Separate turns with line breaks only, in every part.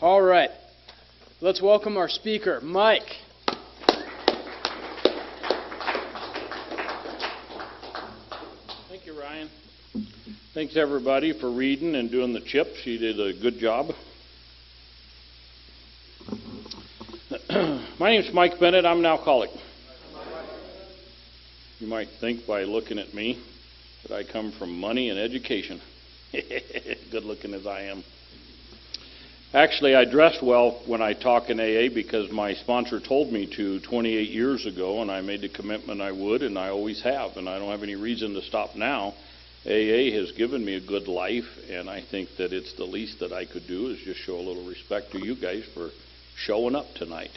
All right. Let's welcome our speaker, Mike.
Thank you, Ryan. Thanks, everybody, for reading and doing the chips. You did a good job. My name's Mike Bennett. I'm an alcoholic. You might think by looking at me that I come from money and education. Good looking as I am. Actually, I dressed well when I talk in AA because my sponsor told me to 28 years ago, and I made the commitment I would, and I always have, and I don't have any reason to stop now. AA has given me a good life, and I think that it's the least that I could do is just show a little respect to you guys for showing up tonight.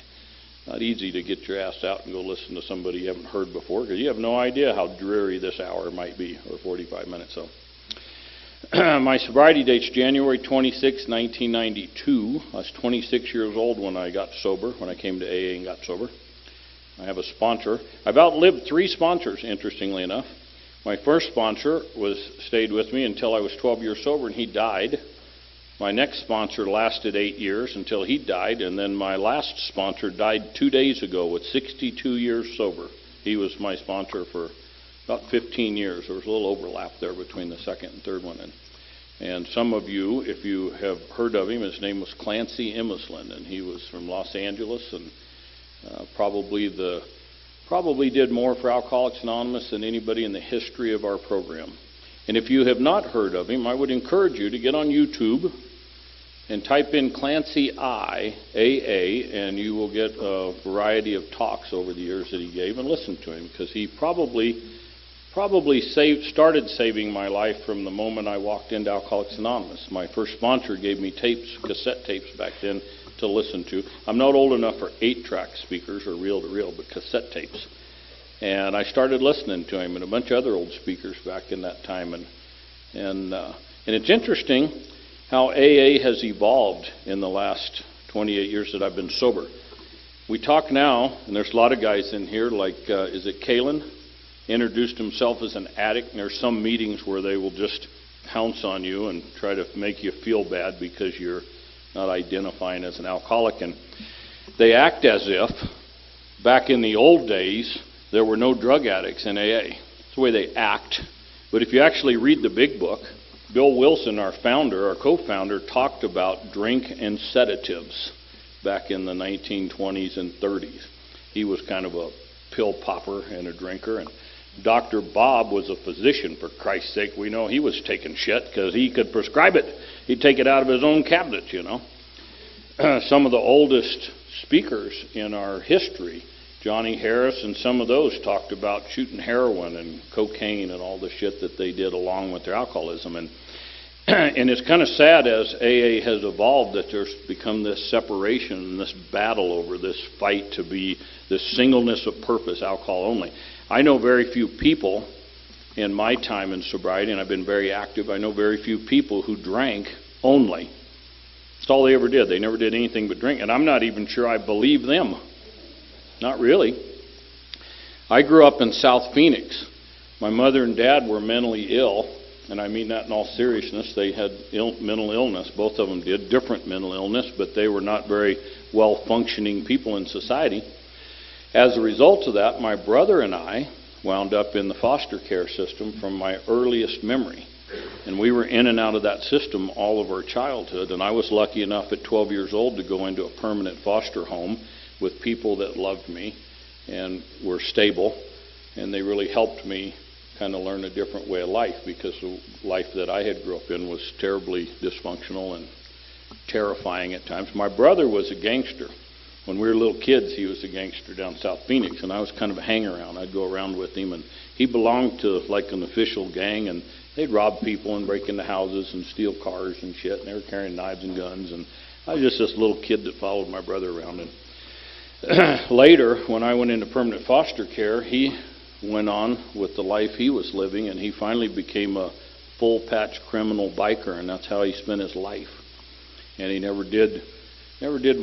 Not easy to get your ass out and go listen to somebody you haven't heard before, because you have no idea how dreary this hour might be, or 45 minutes. So, my sobriety date's January 26, 1992. I was 26 years old when I got sober, when I came to AA and got sober. I have a sponsor. I've outlived 3 sponsors, interestingly enough. My first sponsor stayed with me until I was 12 years sober, and he died. My next sponsor lasted 8 years until he died, and then my last sponsor died 2 days ago with 62 years sober. He was my sponsor for about 15 years. There was a little overlap there between the second and third one. And some of you, if you have heard of him, his name was Clancy Imislund, and he was from Los Angeles, and probably did more for Alcoholics Anonymous than anybody in the history of our program. And if you have not heard of him, I would encourage you to get on YouTube and type in Clancy I, AA, and you will get a variety of talks over the years that he gave, and listen to him, because he probably started saving my life from the moment I walked into Alcoholics Anonymous. My first sponsor gave me tapes, cassette tapes back then to listen to. I'm not old enough for 8-track speakers or reel-to-reel, but cassette tapes. And I started listening to him and a bunch of other old speakers back in that time. And it's interesting how AA has evolved in the last 28 years that I've been sober. We talk now, and there's a lot of guys in here, like, is it Kalen? Introduced himself as an addict, and there's some meetings where they will just pounce on you and try to make you feel bad because you're not identifying as an alcoholic. And they act as if back in the old days there were no drug addicts in AA. That's the way they act. But if you actually read the big book, Bill Wilson, our founder, our co-founder, talked about drink and sedatives back in the 1920s and 30s. He was kind of a pill popper and a drinker, and Dr. Bob was a physician, for Christ's sake. We know he was taking shit because he could prescribe it. He'd take it out of his own cabinet, you know. Some of the oldest speakers in our history, Johnny Harris and some of those, talked about shooting heroin and cocaine and all the shit that they did along with their alcoholism. And it's kind of sad as AA has evolved that there's become this separation and this battle over this fight to be this singleness of purpose, alcohol only. I know very few people in my time in sobriety, and I've been very active, I know very few people who drank only. That's all they ever did. They never did anything but drink, and I'm not even sure I believe them. Not really. I grew up in South Phoenix. My mother and dad were mentally ill, and I mean that in all seriousness. They had mental illness. Both of them did, different mental illness, but they were not very well-functioning people in society. As a result of that, my brother and I wound up in the foster care system from my earliest memory. And we were in and out of that system all of our childhood. And I was lucky enough at 12 years old to go into a permanent foster home with people that loved me and were stable. And they really helped me kind of learn a different way of life, because the life that I had grew up in was terribly dysfunctional and terrifying at times. My brother was a gangster. When we were little kids, he was a gangster down South Phoenix, and I was kind of a hang-around. I'd go around with him, and he belonged to like an official gang, and they'd rob people and break into houses and steal cars and shit, and they were carrying knives and guns, and I was just this little kid that followed my brother around. And later, when I went into permanent foster care, he went on with the life he was living, and he finally became a full-patch criminal biker, and that's how he spent his life. And he never did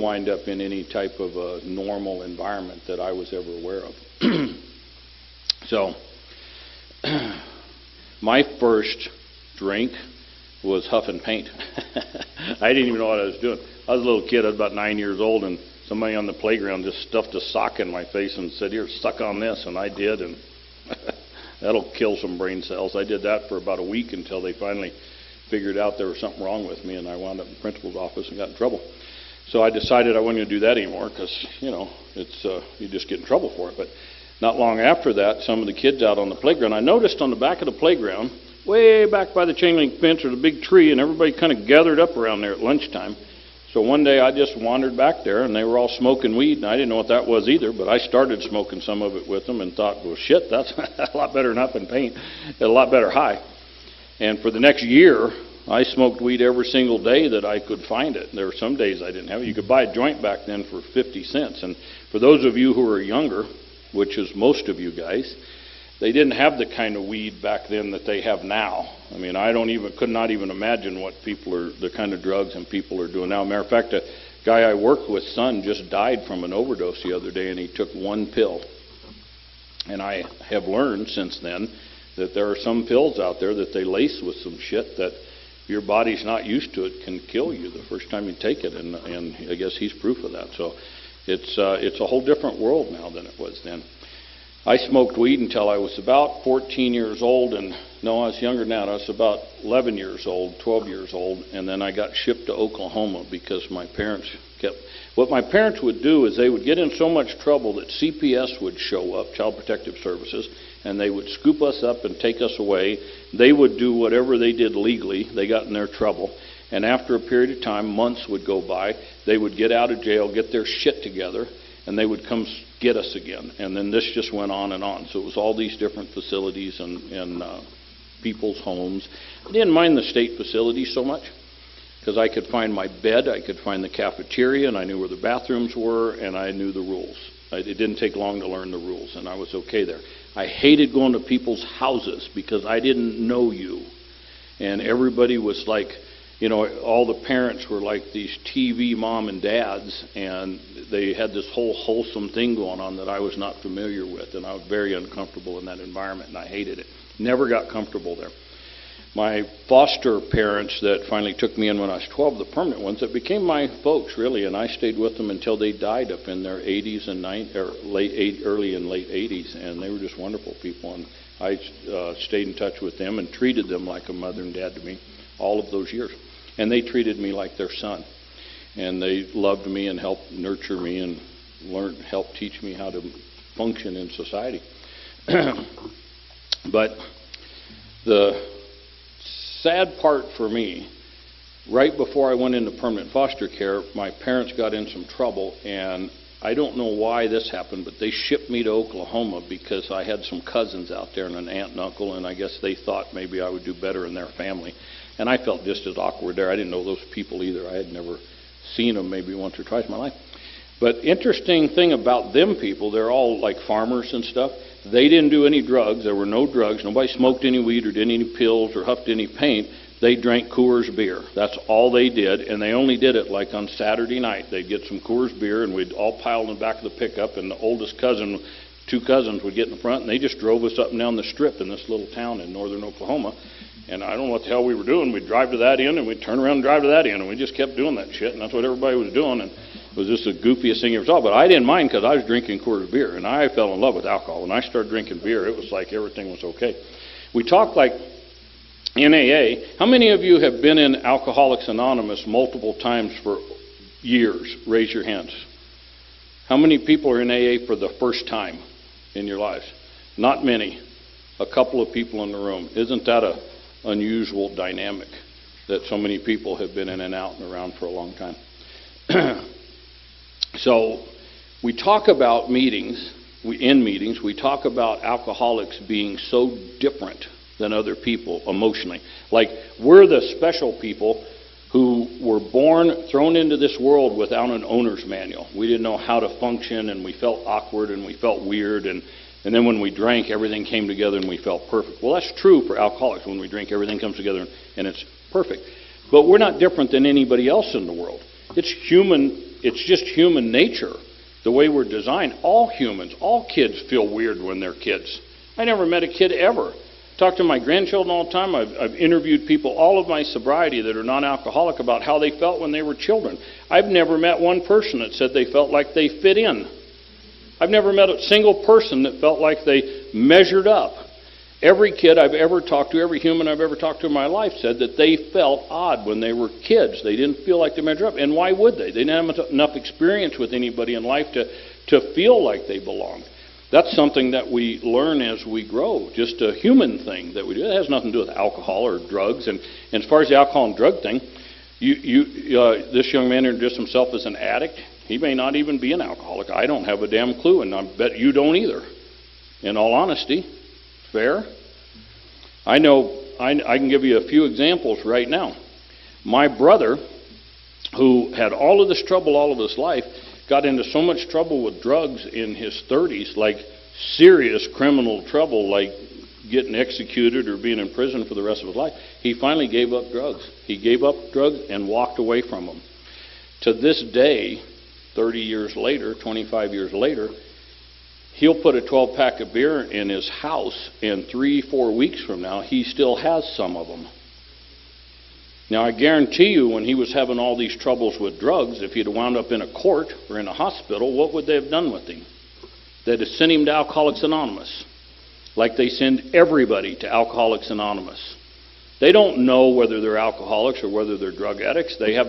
wind up in any type of a normal environment that I was ever aware of. So, my first drink was huffing paint. I didn't even know what I was doing. I was a little kid, I was about 9 years old, and somebody on the playground just stuffed a sock in my face and said, "Here, suck on this," and I did, and that'll kill some brain cells. I did that for about a week until they finally figured out there was something wrong with me, and I wound up in the principal's office and got in trouble. So I decided I wasn't going to do that anymore because, it's you just get in trouble for it. But not long after that, some of the kids out on the playground, I noticed on the back of the playground, way back by the chain link fence or the big tree, and everybody kind of gathered up around there at lunchtime. So one day I just wandered back there, and they were all smoking weed, and I didn't know what that was either, but I started smoking some of it with them and thought, well, shit, that's a lot better than huffing paint, a lot better high. And for the next year, I smoked weed every single day that I could find it. There were some days I didn't have it. You could buy a joint back then for 50 cents. And for those of you who are younger, which is most of you guys, they didn't have the kind of weed back then that they have now. I mean, could not even imagine what the kind of drugs and people are doing now. Matter of fact, a guy I worked with, son, just died from an overdose the other day, and he took one pill. And I have learned since then that there are some pills out there that they lace with some shit that if your body's not used to it, can kill you the first time you take it, and I guess he's proof of that. So it's a whole different world now than it was then. I smoked weed until I was about 14 years old, and no, I was younger than that. I was about 11 years old, 12 years old, and then I got shipped to Oklahoma because my parents what my parents would do is they would get in so much trouble that CPS would show up, Child Protective Services, and they would scoop us up and take us away. They would do whatever they did legally. They got in their trouble. And after a period of time, months would go by, they would get out of jail, get their shit together, and they would come get us again. And then this just went on and on. So it was all these different facilities and people's homes. I didn't mind the state facilities so much because I could find my bed, I could find the cafeteria, and I knew where the bathrooms were, and I knew the rules. It didn't take long to learn the rules, and I was okay there. I hated going to people's houses because I didn't know you. And everybody was like, all the parents were like these TV mom and dads, and they had this whole wholesome thing going on that I was not familiar with, and I was very uncomfortable in that environment, and I hated it. Never got comfortable there. My foster parents that finally took me in when I was 12, the permanent ones, that became my folks, really, and I stayed with them until they died up in their 80s and early and late 80s, and they were just wonderful people, and I stayed in touch with them and treated them like a mother and dad to me all of those years. And they treated me like their son, and they loved me and helped nurture me and helped teach me how to function in society. But the sad part for me, right before I went into permanent foster care, my parents got in some trouble, and I don't know why this happened, but they shipped me to Oklahoma because I had some cousins out there and an aunt and uncle, and I guess they thought maybe I would do better in their family. And I felt just as awkward there. I didn't know those people either. I had never seen them maybe once or twice in my life. But interesting thing about them people, they're all like farmers and stuff. They didn't do any drugs. There were no drugs. Nobody smoked any weed or did any pills or huffed any paint. They drank Coors beer. That's all they did, and they only did it like on Saturday night. They'd get some Coors beer, and we'd all pile in the back of the pickup, and the oldest cousin, two cousins would get in the front, and they just drove us up and down the strip in this little town in northern Oklahoma. And I don't know what the hell we were doing. We'd drive to that end, and we'd turn around and drive to that end, and we just kept doing that shit, and that's what everybody was doing, and it was just the goofiest thing you ever saw. But I didn't mind because I was drinking Coors beer, and I fell in love with alcohol. When I started drinking beer, it was like everything was okay. We talk like in AA. How many of you have been in Alcoholics Anonymous multiple times for years? Raise your hands. How many people are in AA for the first time in your lives? Not many. A couple of people in the room. Isn't that a unusual dynamic that so many people have been in and out and around for a long time? So we talk about meetings, we talk about alcoholics being so different than other people emotionally. Like we're the special people who were born, thrown into this world without an owner's manual. We didn't know how to function, and we felt awkward and we felt weird, and then when we drank, everything came together and we felt perfect. Well, that's true for alcoholics. When we drink, everything comes together and it's perfect. But we're not different than anybody else in the world. It's just human nature, the way we're designed. All humans, all kids feel weird when they're kids. I never met a kid ever Talk to my grandchildren all the time. I've interviewed people all of my sobriety that are non-alcoholic about how they felt when they were children. I've never met one person that said they felt like they fit in. I've never met a single person that felt like they measured up. Every kid I've ever talked to, every human I've ever talked to in my life said that they felt odd when they were kids. They didn't feel like they measured up. And why would they? They didn't have enough experience with anybody in life to feel like they belonged. That's something that we learn as we grow, just a human thing that we do. It has nothing to do with alcohol or drugs. And as far as the alcohol and drug thing, this young man introduced himself as an addict. He may not even be an alcoholic. I don't have a damn clue, and I bet you don't either, in all honesty. Fair? I know, I can give you a few examples right now. My brother, who had all of this trouble all of his life, got into so much trouble with drugs in his 30s, like serious criminal trouble, like getting executed or being in prison for the rest of his life. He finally gave up drugs. He gave up drugs and walked away from them. To this day, 30 years later, 25 years later, he'll put a 12-pack of beer in his house, and 3-4 weeks from now, he still has some of them. Now, I guarantee you, when he was having all these troubles with drugs, if he'd wound up in a court or in a hospital, what would they have done with him? They'd have sent him to Alcoholics Anonymous, like they send everybody to Alcoholics Anonymous. They don't know whether they're alcoholics or whether they're drug addicts. They have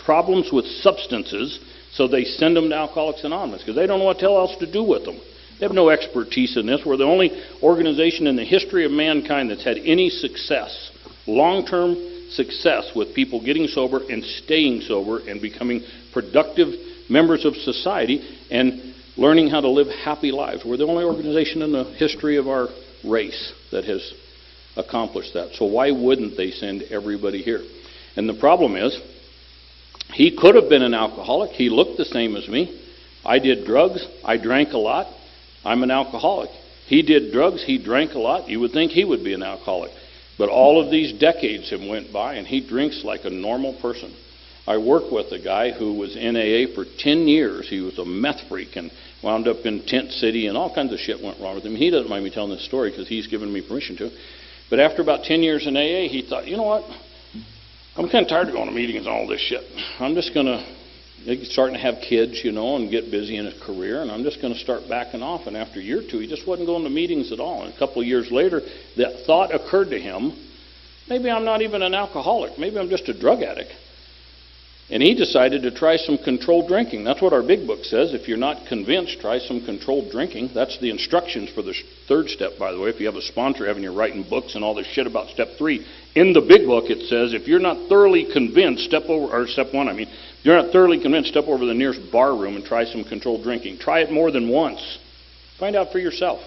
problems with substances, so they send them to Alcoholics Anonymous because they don't know what the hell else to do with them. They have no expertise in this. We're the only organization in the history of mankind that's had any success, long-term success, with people getting sober and staying sober and becoming productive members of society and learning how to live happy lives. We're the only organization in the history of our race that has accomplished that. So why wouldn't they send everybody here? And the problem is, he could have been an alcoholic. He looked the same as me. I did drugs. I drank a lot. I'm an alcoholic. He did drugs. He drank a lot. You would think he would be an alcoholic. But all of these decades have went by, and he drinks like a normal person. I worked with a guy who was in AA for 10 years. He was a meth freak and wound up in Tent City, and all kinds of shit went wrong with him. He doesn't mind me telling this story because he's given me permission to. But after about 10 years in AA, he thought, you know what? I'm kind of tired of going to meetings and all this shit. I'm just going to, he's starting to have kids, you know, and get busy in his career, and I'm just going to start backing off. And after a year or two, he just wasn't going to meetings at all. And a couple of years later, that thought occurred to him, maybe I'm not even an alcoholic. Maybe I'm just a drug addict. And he decided to try some controlled drinking. That's what our big book says. If you're not convinced, try some controlled drinking. That's the instructions for the third step, by the way. If you have a sponsor having you writing books and all this shit about step 3, in the big book it says, if you're not thoroughly convinced, step 1, if you're not thoroughly convinced, step over to the nearest bar room and try some controlled drinking. Try it more than once. Find out for yourself.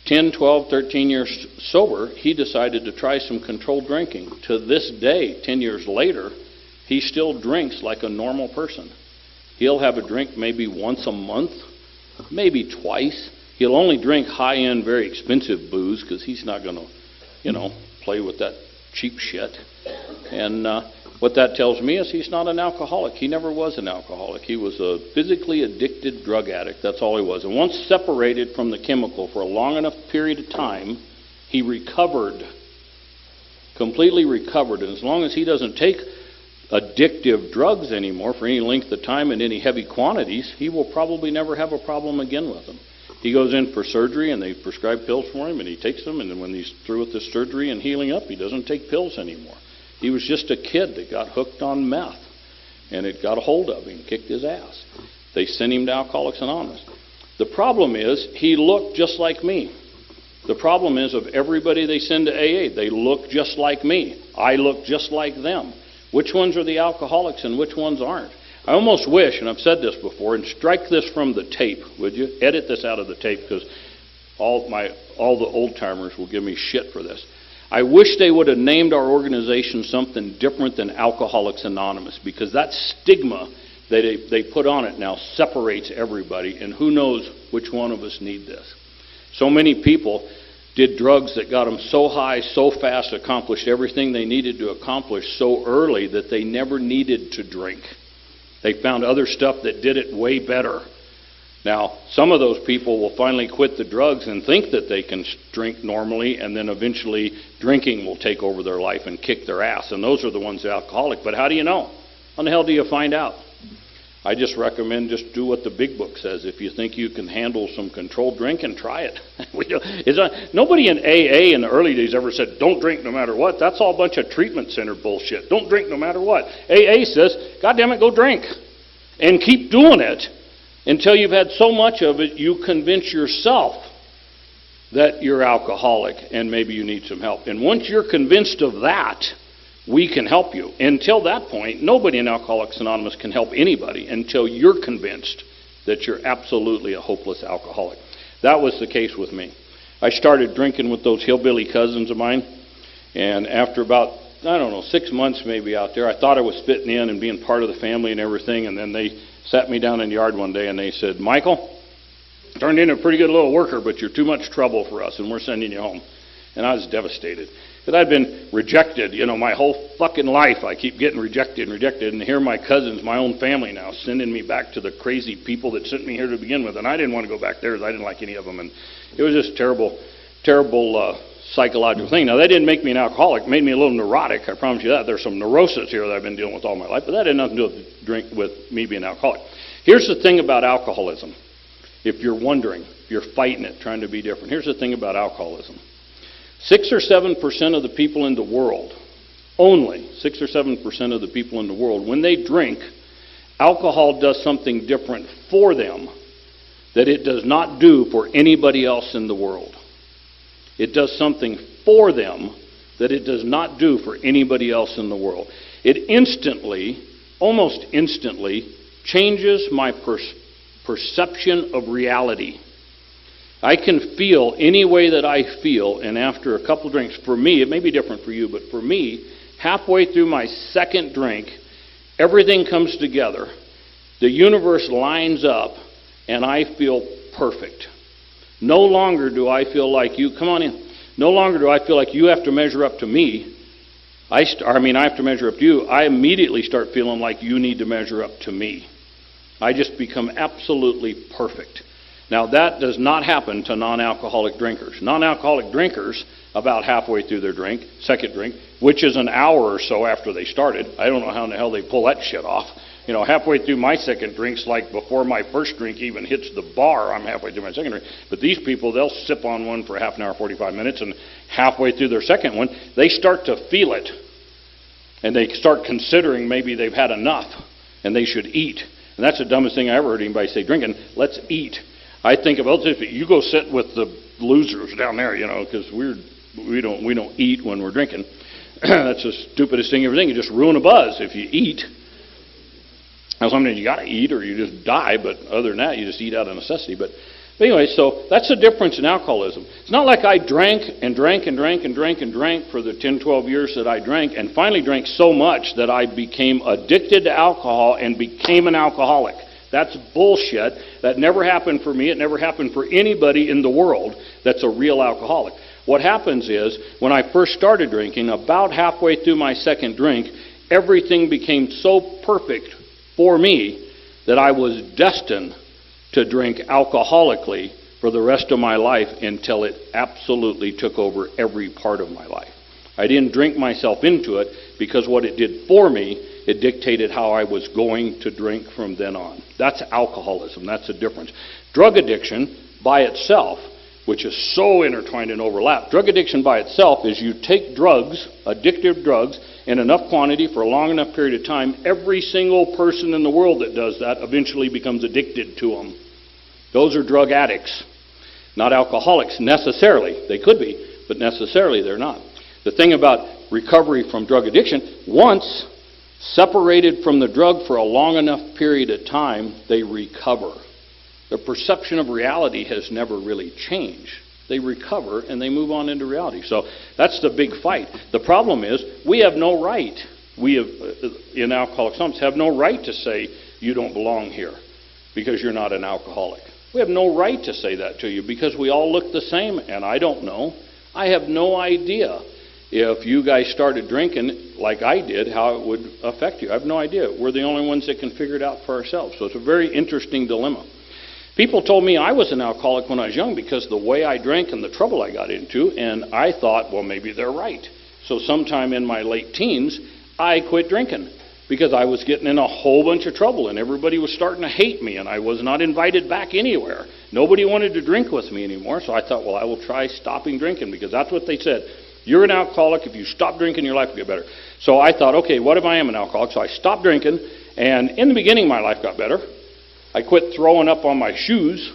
10, 12, 13 years sober, he decided to try some controlled drinking. To this day, 10 years later, he still drinks like a normal person. He'll have a drink maybe once a month, maybe twice. He'll only drink high-end, very expensive booze because he's not going to, play with that cheap shit. And what that tells me is he's not an alcoholic. He never was an alcoholic. He was a physically addicted drug addict. That's all he was. And once separated from the chemical for a long enough period of time, he recovered, completely recovered. And as long as he doesn't take addictive drugs anymore for any length of time and any heavy quantities, he will probably never have a problem again with them. He goes in for surgery and they prescribe pills for him and he takes them, and then when he's through with the surgery and healing up, he doesn't take pills anymore. He was just a kid that got hooked on meth and it got a hold of him, kicked his ass. They sent him to Alcoholics Anonymous. The problem is he looked just like me. The problem is of everybody they send to AA, they look just like me. I look just like them. Which ones are the alcoholics and which ones aren't? I almost wish, and I've said this before, and strike this from the tape, would you? Edit this out of the tape because all the old-timers will give me shit for this. I wish they would have named our organization something different than Alcoholics Anonymous, because that stigma that they put on it now separates everybody, and who knows which one of us need this. So many people did drugs that got them so high, so fast, accomplished everything they needed to accomplish so early that they never needed to drink. They found other stuff that did it way better. Now, some of those people will finally quit the drugs and think that they can drink normally, and then eventually drinking will take over their life and kick their ass. And those are the ones that are alcoholic. But how do you know? How the hell do you find out? I just recommend just do what the big book says. If you think you can handle some controlled drinking, try it. Nobody in AA in the early days ever said, don't drink no matter what. That's all a bunch of treatment center bullshit. Don't drink no matter what. AA says, God damn it, go drink. And keep doing it until you've had so much of it, you convince yourself that you're alcoholic and maybe you need some help. And once you're convinced of that, we can help you. Until that point, nobody in Alcoholics Anonymous can help anybody until you're convinced that you're absolutely a hopeless alcoholic. That was the case with me. I started drinking with those hillbilly cousins of mine, and after about, 6 months maybe out there, I thought I was fitting in and being part of the family and everything, and then they sat me down in the yard one day and they said, Michael, turned into a pretty good little worker, but you're too much trouble for us and we're sending you home. And I was devastated. Because I'd been rejected, my whole fucking life. I keep getting rejected, and here my cousins, my own family now, sending me back to the crazy people that sent me here to begin with. And I didn't want to go back there because I didn't like any of them. And it was just terrible psychological thing. Now, that didn't make me an alcoholic. It made me a little neurotic, I promise you that. There's some neurosis here that I've been dealing with all my life, but that had nothing to do with me being an alcoholic. Here's the thing about alcoholism. If you're wondering, if you're fighting it, trying to be different, here's the thing about alcoholism. 6 or 7% of the people in the world, only 6 or 7% of the people in the world, when they drink, alcohol does something different for them that it does not do for anybody else in the world. It does something for them that it does not do for anybody else in the world. It instantly, almost instantly, changes my perception of reality. I can feel any way that I feel, and after a couple drinks, for me, it may be different for you, but for me, halfway through my second drink, everything comes together. The universe lines up, and I feel perfect. No longer do I feel like you, come on in, no longer do I feel like you have to measure up to me. I have to measure up to you. I immediately start feeling like you need to measure up to me. I just become absolutely perfect. Now, that does not happen to non-alcoholic drinkers. Non-alcoholic drinkers, about halfway through their second drink, which is an hour or so after they started. I don't know how in the hell they pull that shit off. Halfway through my second drink's like before my first drink even hits the bar, I'm halfway through my second drink. But these people, they'll sip on one for half an hour, 45 minutes, and halfway through their second one, they start to feel it. And they start considering maybe they've had enough, and they should eat. And that's the dumbest thing I ever heard anybody say, drinking, let's eat. I think about this, you go sit with the losers down there, because we don't eat when we're drinking. That's the stupidest thing ever. You just ruin a buzz if you eat. Now, sometimes you got to eat or you just die, but other than that, you just eat out of necessity. But anyway, so that's the difference in alcoholism. It's not like I drank and drank and drank and drank and drank for the 10, 12 years that I drank, and finally drank so much that I became addicted to alcohol and became an alcoholic. That's bullshit. That never happened for me. It never happened for anybody in the world that's a real alcoholic. What happens is, when I first started drinking, about halfway through my second drink, everything became so perfect for me that I was destined to drink alcoholically for the rest of my life until it absolutely took over every part of my life. I didn't drink myself into it because what it did for me, it dictated how I was going to drink from then on. That's alcoholism. That's the difference. Drug addiction by itself, which is so intertwined and overlapped, drug addiction by itself is you take drugs, addictive drugs, in enough quantity for a long enough period of time, every single person in the world that does that eventually becomes addicted to them. Those are drug addicts, not alcoholics necessarily. They could be, but necessarily they're not. The thing about recovery from drug addiction, once separated from the drug for a long enough period of time, they recover. Their perception of reality has never really changed. They recover and they move on into reality. So that's the big fight. The problem is we have no right. We have, in Alcoholics Anonymous, have no right to say you don't belong here because you're not an alcoholic. We have no right to say that to you because we all look the same, and I don't know. I have no idea if you guys started drinking like I did, how it would affect you. I have no idea. We're the only ones that can figure it out for ourselves. So it's a very interesting dilemma. People told me I was an alcoholic when I was young because the way I drank and the trouble I got into, and I thought, well, maybe they're right. So sometime in my late teens, I quit drinking because I was getting in a whole bunch of trouble, and everybody was starting to hate me, and I was not invited back anywhere. Nobody wanted to drink with me anymore, so I thought, well, I will try stopping drinking, because that's what they said. You're an alcoholic. If you stop drinking, your life will get better. So I thought, okay, what if I am an alcoholic? So I stopped drinking, and in the beginning, my life got better. I quit throwing up on my shoes.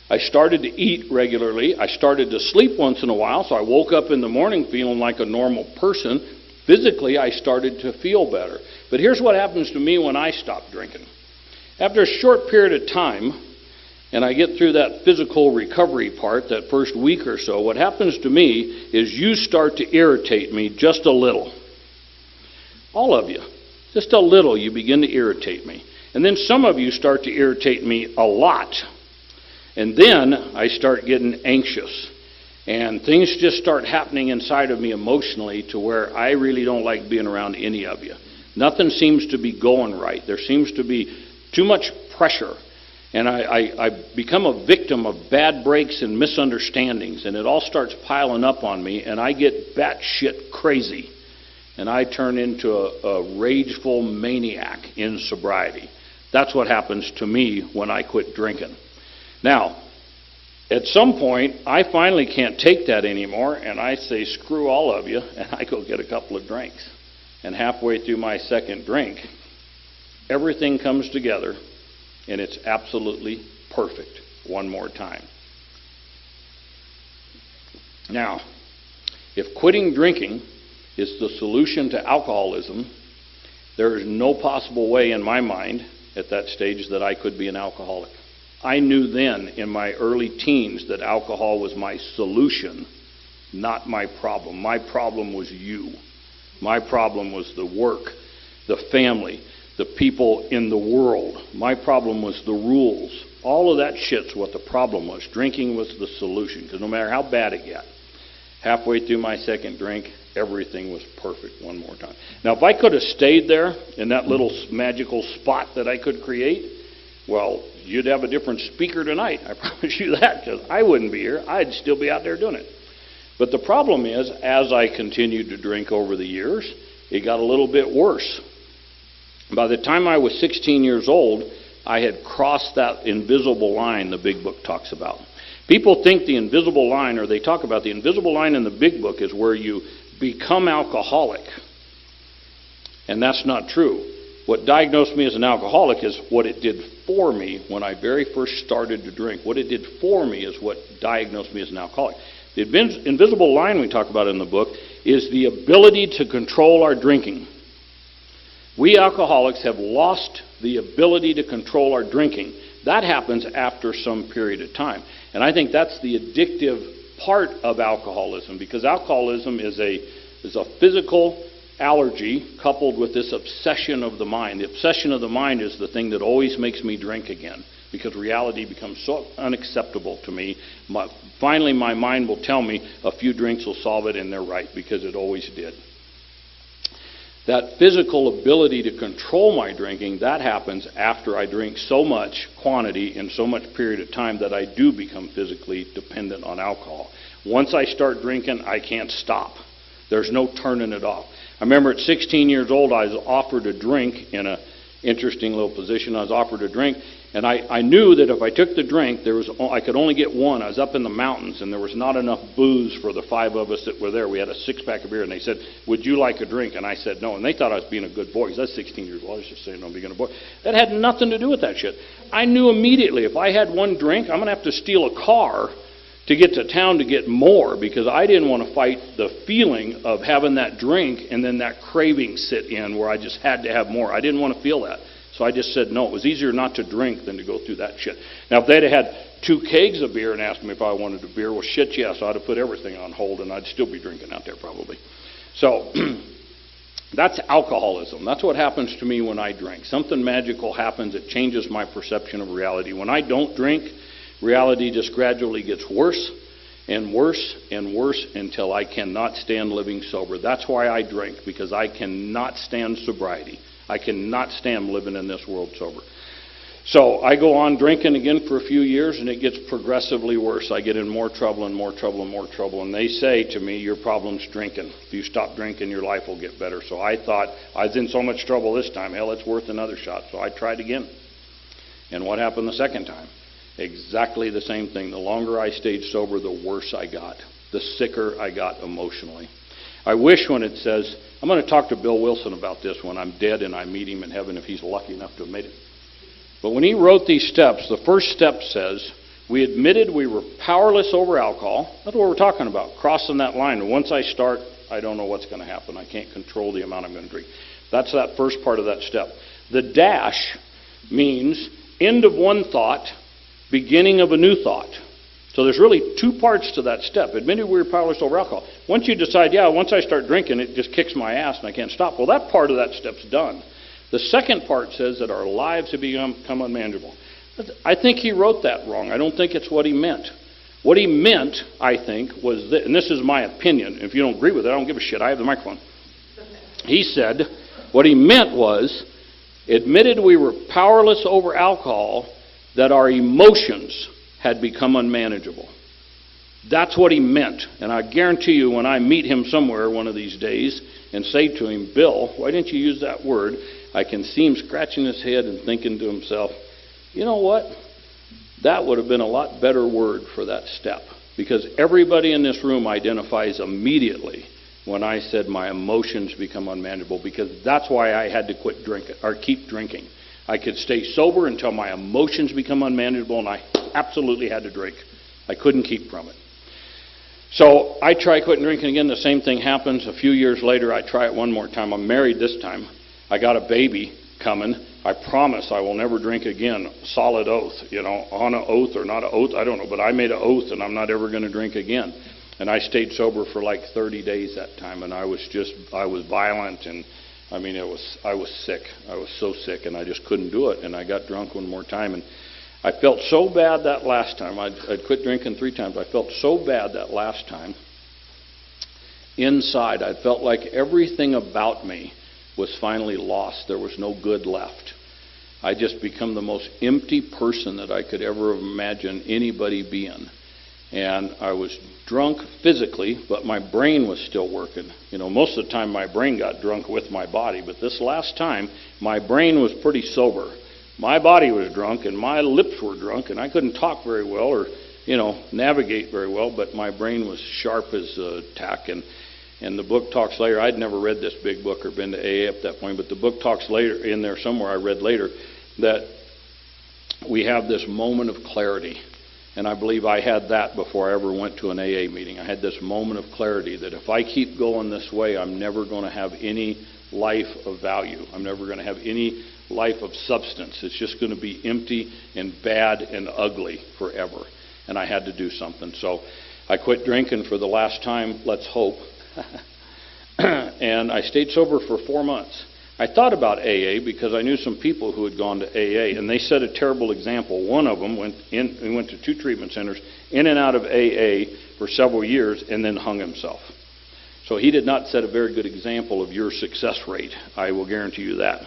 I started to eat regularly. I started to sleep once in a while, so I woke up in the morning feeling like a normal person. Physically, I started to feel better. But here's what happens to me when I stop drinking. After a short period of time, and I get through that physical recovery part, that first week or so, what happens to me is you start to irritate me just a little. All of you. Just a little, you begin to irritate me. And then some of you start to irritate me a lot. And then I start getting anxious. And things just start happening inside of me emotionally to where I really don't like being around any of you. Nothing seems to be going right. There seems to be too much pressure. And I become a victim of bad breaks and misunderstandings. And it all starts piling up on me. And I get batshit crazy. And I turn into a rageful maniac in sobriety. That's what happens to me when I quit drinking. Now, at some point, I finally can't take that anymore, and I say, screw all of you, and I go get a couple of drinks. And halfway through my second drink, everything comes together, and it's absolutely perfect one more time. Now, if quitting drinking is the solution to alcoholism, there is no possible way in my mind at that stage that I could be an alcoholic. I knew then in my early teens that alcohol was my solution, not my problem. My problem was you. My problem was the work, the family, the people in the world. My problem was the rules. All of that shit's what the problem was. Drinking was the solution, because no matter how bad it got, halfway through my second drink, everything was perfect one more time. Now, if I could have stayed there in that little magical spot that I could create, well, you'd have a different speaker tonight. I promise you that, because I wouldn't be here. I'd still be out there doing it. But the problem is, as I continued to drink over the years, it got a little bit worse. By the time I was 16 years old, I had crossed that invisible line the big book talks about. People think the invisible line, or they talk about the invisible line in the big book, is where you become alcoholic. And that's not true. What diagnosed me as an alcoholic is what it did for me when I very first started to drink. What it did for me is what diagnosed me as an alcoholic. The invisible line we talk about in the book is the ability to control our drinking. We alcoholics have lost the ability to control our drinking. That happens after some period of time. And I think that's the addictive part of alcoholism, because alcoholism is a physical allergy coupled with this obsession of the mind. The obsession of the mind is the thing that always makes me drink again, because reality becomes so unacceptable to me. Finally, my mind will tell me a few drinks will solve it, and they're right, because it always did. That physical ability to control my drinking, that happens after I drink so much quantity in so much period of time that I do become physically dependent on alcohol. Once I start drinking, I can't stop. There's no turning it off. I remember at 16 years old, I was offered a drink in an interesting little position. I was offered a drink, and I knew that if I took the drink, I could only get one. I was up in the mountains, and there was not enough booze for the 5 of us that were there. We had a 6-pack of beer, and they said, would you like a drink? And I said no, and they thought I was being a good boy, because I was 16 years old. I was just saying I'm being a boy. That had nothing to do with that shit. I knew immediately if I had one drink, I'm going to have to steal a car to get to town to get more, because I didn't want to fight the feeling of having that drink and then that craving sit in where I just had to have more. I didn't want to feel that. So I just said no. It was easier not to drink than to go through that shit. Now, if they'd have had 2 kegs of beer and asked me if I wanted a beer, well, shit, yes, I'd have put everything on hold, and I'd still be drinking out there probably. So that's alcoholism. That's what happens to me when I drink. Something magical happens. It changes my perception of reality. When I don't drink, reality just gradually gets worse and worse and worse until I cannot stand living sober. That's why I drink, because I cannot stand sobriety. I cannot stand living in this world sober. So I go on drinking again for a few years, and it gets progressively worse. I get in more trouble and more trouble and more trouble. And they say to me, your problem's drinking. If you stop drinking, your life will get better. So I thought, I was in so much trouble this time. Hell, it's worth another shot. So I tried again. And what happened the second time? Exactly the same thing. The longer I stayed sober, the worse I got. The sicker I got emotionally. I wish when it says, I'm going to talk to Bill Wilson about this when I'm dead and I meet him in heaven if he's lucky enough to have made it. But when he wrote these steps, the first step says, we admitted we were powerless over alcohol. That's what we're talking about, crossing that line. And once I start, I don't know what's going to happen. I can't control the amount I'm going to drink. That's that first part of that step. The dash means end of one thought, beginning of a new thought. So there's really two parts to that step. Admitted we were powerless over alcohol. Once you decide, once I start drinking, it just kicks my ass and I can't stop. Well, that part of that step's done. The second part says that our lives have become unmanageable. I think he wrote that wrong. I don't think it's what he meant. What he meant, I think, was this, and this is my opinion. If you don't agree with it, I don't give a shit. I have the microphone. He said, what he meant was, admitted we were powerless over alcohol, that our emotions had become unmanageable. That's what he meant. And I guarantee you when I meet him somewhere one of these days and say to him, Bill, why didn't you use that word? I can see him scratching his head and thinking to himself, you know what? That would have been a lot better word for that step. Because everybody in this room identifies immediately when I said my emotions become unmanageable, because that's why I had to quit drinking or keep drinking. I could stay sober until my emotions become unmanageable, and I absolutely had to drink. I couldn't keep from it. So I try quitting drinking again. The same thing happens. A few years later, I try it one more time. I'm married this time. I got a baby coming. I promise I will never drink again. Solid oath, on an oath or not an oath, I don't know. But I made an oath, and I'm not ever going to drink again. And I stayed sober for like 30 days that time, and I was violent, and I was sick. I was so sick, and I just couldn't do it. And I got drunk one more time, and I felt so bad that last time. I'd quit drinking 3 times. I felt so bad that last time. Inside, I felt like everything about me was finally lost. There was no good left. I just become the most empty person that I could ever imagine anybody being. And I was drunk physically, but my brain was still working. Most of the time my brain got drunk with my body, but this last time my brain was pretty sober. My body was drunk and my lips were drunk, and I couldn't talk very well or, navigate very well, but my brain was sharp as a tack. And the book talks later, I'd never read this big book or been to AA at that point, but the book talks later, in there somewhere I read later, that we have this moment of clarity. And I believe I had that before I ever went to an AA meeting. I had this moment of clarity that if I keep going this way, I'm never going to have any life of value. I'm never going to have any life of substance. It's just going to be empty and bad and ugly forever. And I had to do something. So I quit drinking for the last time, let's hope. And I stayed sober for 4 months. I thought about AA because I knew some people who had gone to AA, and they set a terrible example. One of them went to 2 treatment centers, in and out of AA for several years, and then hung himself. So he did not set a very good example of your success rate. I will guarantee you that.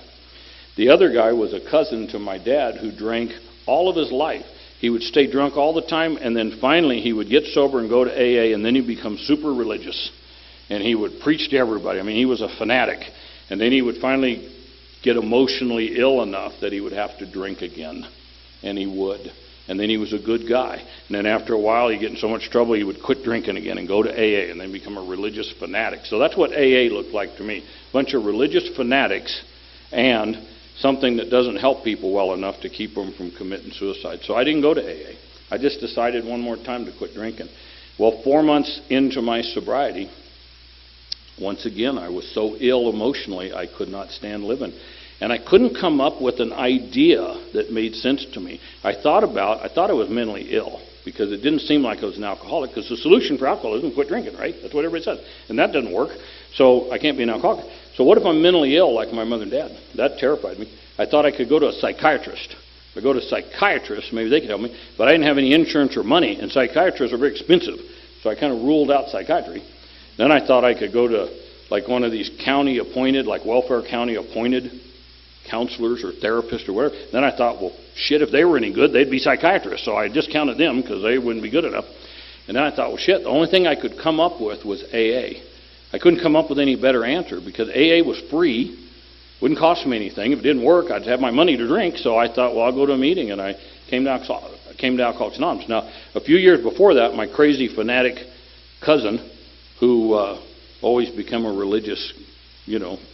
The other guy was a cousin to my dad who drank all of his life. He would stay drunk all the time, and then finally he would get sober and go to AA, and then he'd become super religious. And he would preach to everybody. He was a fanatic. And then he would finally get emotionally ill enough that he would have to drink again. And he would. And then he was a good guy. And then after a while, he'd get in so much trouble, he would quit drinking again and go to AA and then become a religious fanatic. So that's what AA looked like to me. A bunch of religious fanatics and something that doesn't help people well enough to keep them from committing suicide. So I didn't go to AA. I just decided one more time to quit drinking. Well, 4 months into my sobriety, once again, I was so ill emotionally, I could not stand living. And I couldn't come up with an idea that made sense to me. I thought I was mentally ill because it didn't seem like I was an alcoholic, because the solution for alcoholism is quit drinking, right? That's what everybody says. And that doesn't work, so I can't be an alcoholic. So what if I'm mentally ill like my mother and dad? That terrified me. I thought I could go to a psychiatrist. If I go to a psychiatrist, maybe they could help me. But I didn't have any insurance or money, and psychiatrists are very expensive. So I kind of ruled out psychiatry. Then I thought I could go to like one of these county appointed, like welfare county appointed counselors or therapists or whatever. Then I thought, well, shit, if they were any good, they'd be psychiatrists. So I discounted them because they wouldn't be good enough. And then I thought, well, shit, the only thing I could come up with was AA. I couldn't come up with any better answer because AA was free, wouldn't cost me anything. If it didn't work, I'd have my money to drink. So I thought, well, I'll go to a meeting, and I came to Alcoholics Anonymous. Now, a few years before that, my crazy fanatic cousin, who always become a religious,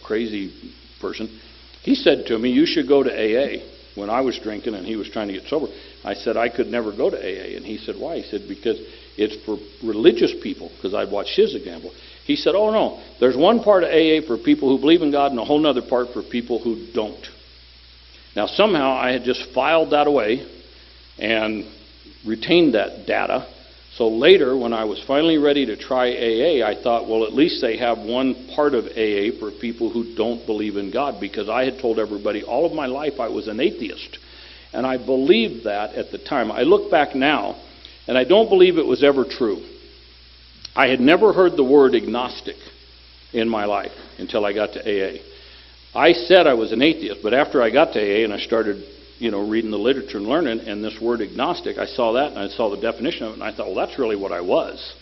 crazy person, he said to me, you should go to AA. When I was drinking and he was trying to get sober, I said I could never go to AA. And he said, why? He said, because it's for religious people, because I'd watched his example. He said, oh, no, there's one part of AA for people who believe in God and a whole other part for people who don't. Now, somehow I had just filed that away and retained that data. So later, when I was finally ready to try AA, I thought, well, at least they have one part of AA for people who don't believe in God, because I had told everybody all of my life I was an atheist. And I believed that at the time. I look back now, and I don't believe it was ever true. I had never heard the word agnostic in my life until I got to AA. I said I was an atheist, but after I got to AA and I started reading the literature and learning, and this word agnostic, I saw that and I saw the definition of it, and I thought, well, that's really what I was.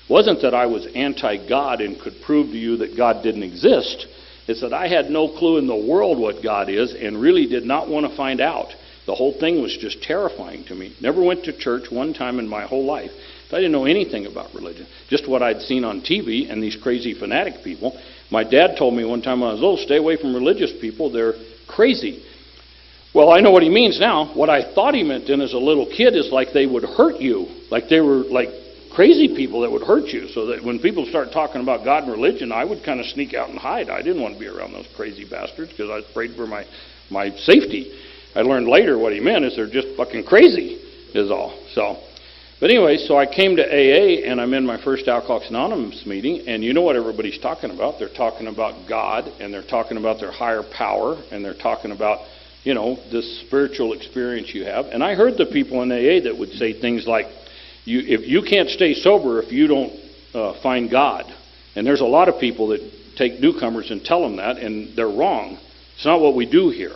It wasn't that I was anti-God and could prove to you that God didn't exist. It's that I had no clue in the world what God is and really did not want to find out. The whole thing was just terrifying to me. Never went to church one time in my whole life. I didn't know anything about religion, just what I'd seen on TV and these crazy fanatic people. My dad told me one time when I was little, stay away from religious people, they're crazy. Well, I know what he means now. What I thought he meant then as a little kid is like they would hurt you, like they were like crazy people that would hurt you, so that when people start talking about God and religion, I would kind of sneak out and hide. I didn't want to be around those crazy bastards because I was afraid for my safety. I learned later what he meant is they're just fucking crazy is all. But anyway, so I came to AA, and I'm in my first Alcoholics Anonymous meeting, and you know what everybody's talking about. They're talking about God, and they're talking about their higher power, and they're talking about, this spiritual experience you have. And I heard the people in AA that would say things like, if you can't stay sober if you don't find God. And there's a lot of people that take newcomers and tell them that, and they're wrong. It's not what we do here.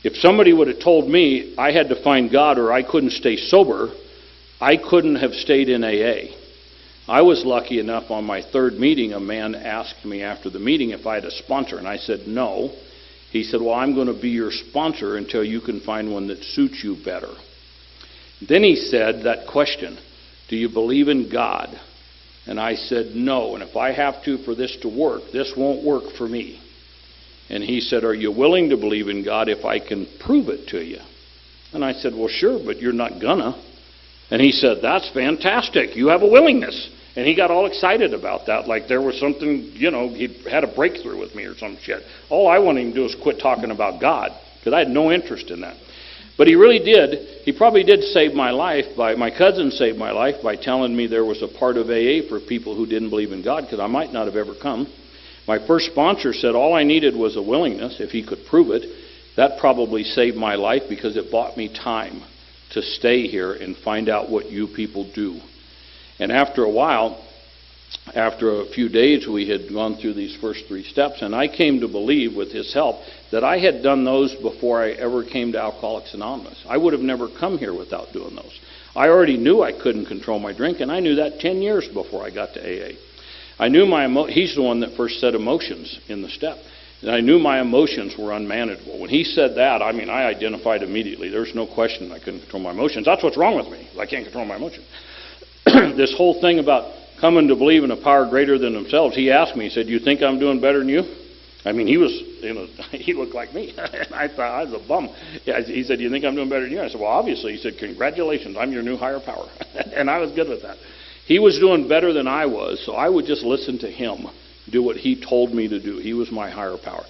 If somebody would have told me I had to find God or I couldn't stay sober, I couldn't have stayed in AA. I was lucky enough on my third meeting, a man asked me after the meeting if I had a sponsor, and I said no. He said, well, I'm going to be your sponsor until you can find one that suits you better. Then he said that question, do you believe in God? And I said no, and if I have to for this to work, this won't work for me. And he said, are you willing to believe in God if I can prove it to you? And I said, well, sure, but you're not gonna. And he said, that's fantastic. You have a willingness. And he got all excited about that, like there was something, he had a breakthrough with me or some shit. All I wanted him to do was quit talking about God, because I had no interest in that. But he really did. He probably did save my life. My cousin saved my life by telling me there was a part of AA for people who didn't believe in God, because I might not have ever come. My first sponsor said all I needed was a willingness, if he could prove it. That probably saved my life because it bought me time to stay here and find out what you people do. And after a while, after a few days, we had gone through these first 3 steps, and I came to believe, with his help, that I had done those before I ever came to Alcoholics Anonymous. I would have never come here without doing those. I already knew I couldn't control my drink, and I knew that 10 years before I got to AA. I knew he's the one that first said emotions in the step. And I knew my emotions were unmanageable. When he said that, I identified immediately. There's no question I couldn't control my emotions. That's what's wrong with me. I can't control my emotions. This whole thing about coming to believe in a power greater than themselves, he asked me, he said, you think I'm doing better than you? He was, he looked like me. And I thought, I was a bum. Yeah, he said, you think I'm doing better than you? I said, well, obviously. He said, congratulations, I'm your new higher power. And I was good with that. He was doing better than I was, so I would just listen to him, do what he told me to do. He was my higher power.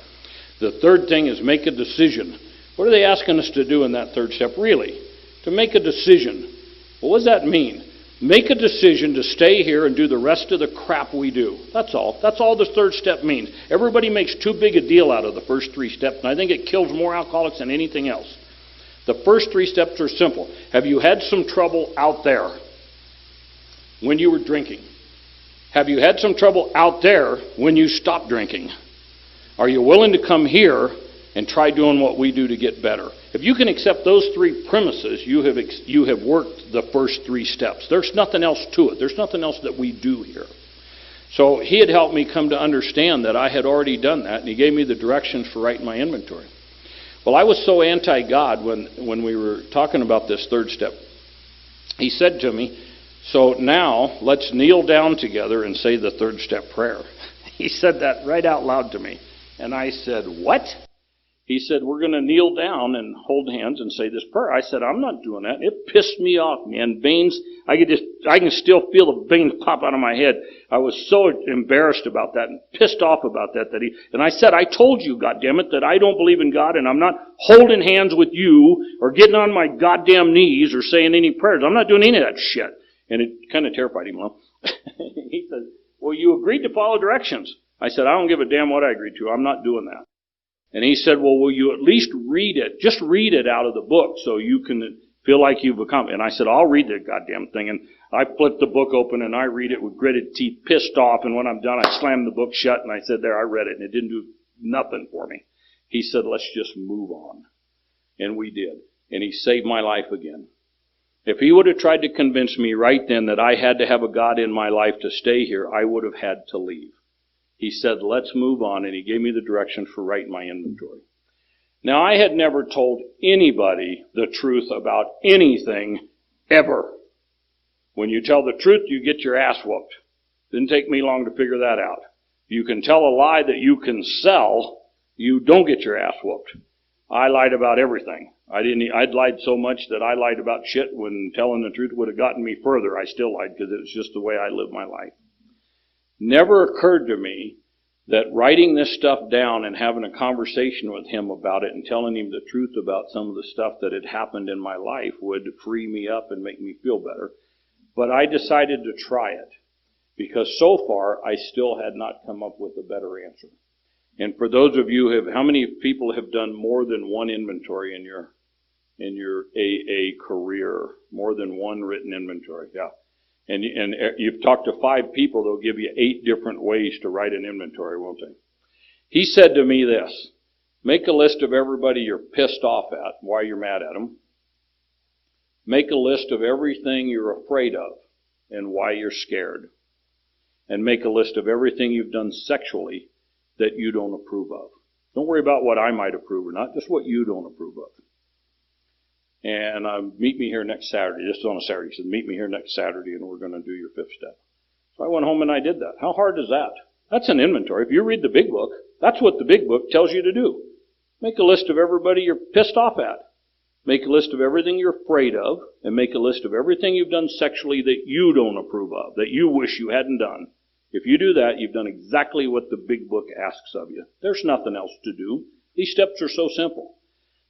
The third thing is make a decision. What are they asking us to do in that third step? Really, to make a decision. Well, what does that mean? Make a decision to stay here and do the rest of the crap we do. That's all. That's all the third step means. Everybody makes too big a deal out of the first 3 steps, and I think it kills more alcoholics than anything else. The first 3 steps are simple. Have you had some trouble out there when you were drinking? Have you had some trouble out there when you stopped drinking? Are you willing to come here and try doing what we do to get better? If you can accept those three premises, you have worked the first three steps. There's nothing else to it. There's nothing else that we do here. So he had helped me come to understand that I had already done that, and he gave me the directions for writing my inventory. Well, I was so anti-God when we were talking about this third step. He said to me, so now let's kneel down together and say the third step prayer. He said that right out loud to me. And I said, what? He said, we're going to kneel down and hold hands and say this prayer. I said, I'm not doing that. It pissed me off, man. Veins, I can still feel the veins pop out of my head. I was so embarrassed about that and pissed off about that. And I said, I told you, goddammit, that I don't believe in God, and I'm not holding hands with you or getting on my goddamn knees or saying any prayers. I'm not doing any of that shit. And it kind of terrified him, well. He said, well, you agreed to follow directions. I said, I don't give a damn what I agreed to. I'm not doing that. And he said, well, will you at least read it? Just read it out of the book so you can feel like you've accomplished. And I said, I'll read the goddamn thing. And I flipped the book open and I read it with gritted teeth, pissed off. And when I'm done, I slammed the book shut and I said, there, I read it. And it didn't do nothing for me. He said, let's just move on. And we did. And he saved my life again. If he would have tried to convince me right then that I had to have a God in my life to stay here, I would have had to leave. He said, let's move on, and he gave me the directions for writing my inventory. Now, I had never told anybody the truth about anything, ever. When you tell the truth, you get your ass whooped. Didn't take me long to figure that out. You can tell a lie that you can sell, you don't get your ass whooped. I lied about everything. I'd lied so much that I lied about shit when telling the truth would have gotten me further. I still lied because it was just the way I lived my life. Never occurred to me that writing this stuff down and having a conversation with him about it and telling him the truth about some of the stuff that had happened in my life would free me up and make me feel better. But I decided to try it because so far I still had not come up with a better answer. And for those of you how many people have done more than one inventory in your AA career? More than one written inventory, yeah. And you've talked to 5 people, they'll give you 8 different ways to write an inventory, won't they? He said to me this, make a list of everybody you're pissed off at, why you're mad at them. Make a list of everything you're afraid of and why you're scared. And make a list of everything you've done sexually that you don't approve of. Don't worry about what I might approve or not, just what you don't approve of. And meet me here next Saturday. This is on a Saturday. He said, meet me here next Saturday and we're going to do your 5th step. So I went home and I did that. How hard is that? That's an inventory. If you read the big book, that's what the big book tells you to do. Make a list of everybody you're pissed off at. Make a list of everything you're afraid of. And make a list of everything you've done sexually that you don't approve of, that you wish you hadn't done. If you do that, you've done exactly what the big book asks of you. There's nothing else to do. These steps are so simple.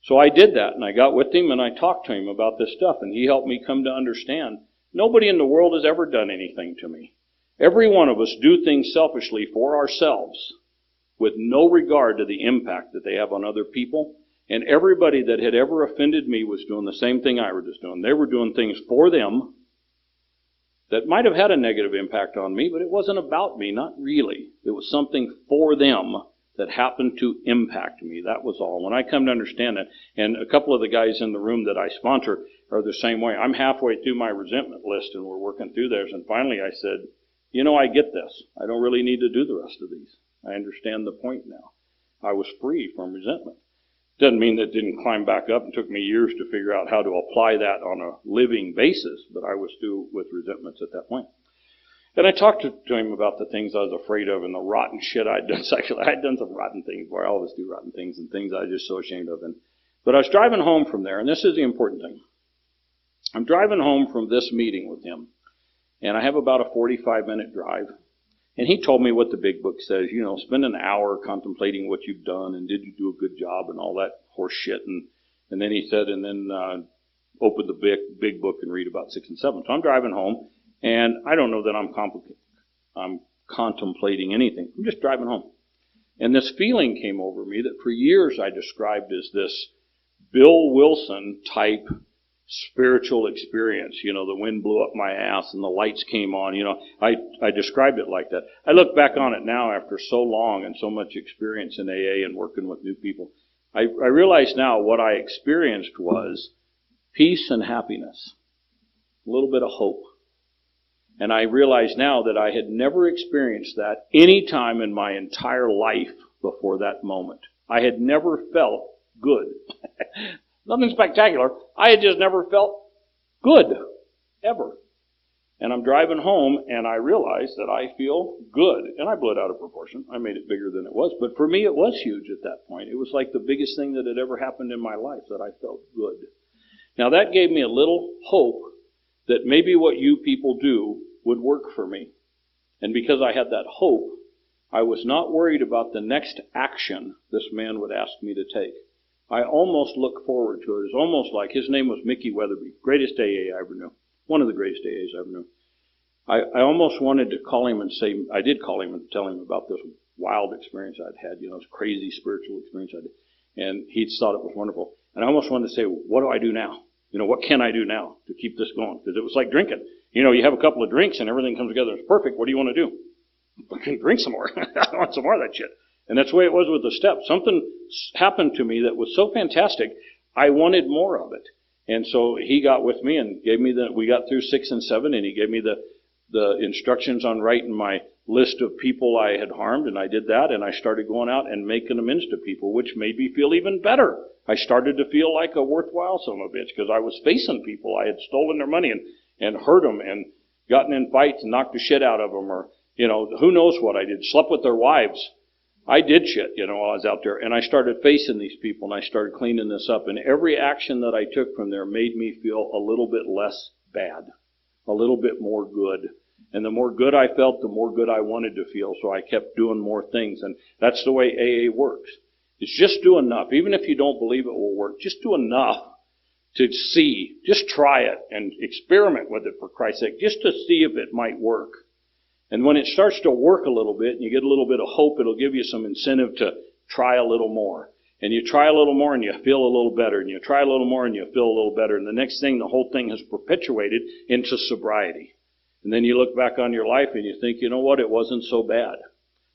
So I did that, and I got with him, and I talked to him about this stuff, and he helped me come to understand nobody in the world has ever done anything to me. Every one of us do things selfishly for ourselves with no regard to the impact that they have on other people, and everybody that had ever offended me was doing the same thing I was just doing. They were doing things for them that might have had a negative impact on me, but it wasn't about me, not really. It was something for them that happened to impact me. That was all. When I come to understand that, and a couple of the guys in the room that I sponsor are the same way. I'm halfway through my resentment list, and we're working through theirs, and finally I said, I get this. I don't really need to do the rest of these. I understand the point now. I was free from resentment. Doesn't mean that it didn't climb back up and took me years to figure out how to apply that on a living basis, but I was still with resentments at that point. And I talked to him about the things I was afraid of and the rotten shit I'd done sexually. I'd done some rotten things, boy, I always do rotten things and things I was just so ashamed of. But I was driving home from there, and this is the important thing. I'm driving home from this meeting with him, and I have about a 45-minute drive. And he told me what the big book says, spend an hour contemplating what you've done and did you do a good job and all that horse shit. And then he said, open the big book and read about 6 and 7. So I'm driving home, and I don't know that I'm contemplating anything. I'm just driving home. And this feeling came over me that for years I described as this Bill Wilson type spiritual experience. You know, the wind blew up my ass and the lights came on. You know, I described it like that. I look back on it now after so long and so much experience in AA and working with new people. I realize now what I experienced was peace and happiness, a little bit of hope. And I realize now that I had never experienced that any time in my entire life before that moment. I had never felt good. Nothing spectacular. I had just never felt good, ever. And I'm driving home and I realize that I feel good. And I blew it out of proportion. I made it bigger than it was. But for me, it was huge at that point. It was like the biggest thing that had ever happened in my life, that I felt good. Now that gave me a little hope that maybe what you people do would work for me. And because I had that hope, I was not worried about the next action this man would ask me to take. I almost looked forward to it. It was almost like, his name was Mickey Weatherby, greatest AA I ever knew. One of the greatest AAs I ever knew. I almost wanted to call him and say, I did call him and tell him about this wild experience I'd had, you know, this crazy spiritual experience I did. And he thought it was wonderful. And I almost wanted to say, what do I do now? You know, what can I do now to keep this going? Because it was like drinking. You know, you have a couple of drinks and everything comes together. It's perfect. What do you want to do? I can drink some more. I want some more of that shit. And that's the way it was with the steps. Something happened to me that was so fantastic, I wanted more of it. And so he got with me and gave me we got through 6 and 7, and he gave me the instructions on writing my list of people I had harmed, and I did that, and I started going out and making amends to people, which made me feel even better. I started to feel like a worthwhile son of a bitch, because I was facing people. I had stolen their money and hurt them and gotten in fights and knocked the shit out of them, or, you know, who knows what I did. Slept with their wives. I did shit, you know, while I was out there. And I started facing these people, and I started cleaning this up. And every action that I took from there made me feel a little bit less bad, a little bit more good. And the more good I felt, the more good I wanted to feel. So I kept doing more things. And that's the way AA works. It's just do enough. Even if you don't believe it will work, just do enough to see. Just try it and experiment with it, for Christ's sake, just to see if it might work. And when it starts to work a little bit and you get a little bit of hope, it'll give you some incentive to try a little more. And you try a little more and you feel a little better. And you try a little more and you feel a little better. And the next thing, the whole thing has perpetuated into sobriety. And then you look back on your life and you think, you know what, it wasn't so bad.